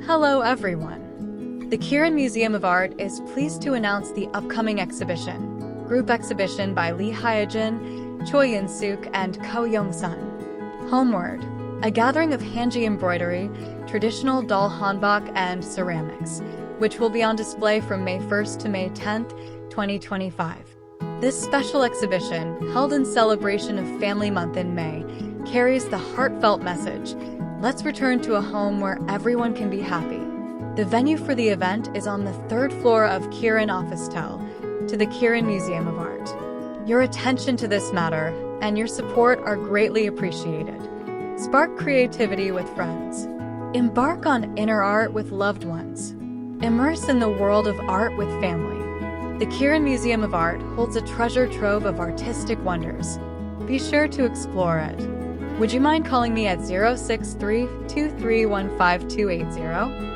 Hello everyone. The Girin Museum of Art is pleased to announce the upcoming exhibition, group exhibition by Lee Hyejin, Choi Eunsook, and Ko Yongsun. Homeward, a gathering of Hanji embroidery, traditional doll Hanbok, and ceramics, which will be on display from May 1st to May 10th, 2025. This special exhibition, held in celebration of Family Month in May, carries the heartfelt message, let's return to a home where everyone can be happy. The venue for the event is on the 3rd floor of Girin-opi스텔 to the Girin Museum of Art. Your attention to this matter and your support are greatly appreciated. Spark creativity with friends. Embark on inner art with loved ones. Immerse in the world of art with family. The Girin Museum of Art holds a treasure trove of artistic wonders. Be sure to explore it. Would you mind calling me at 063-2315280?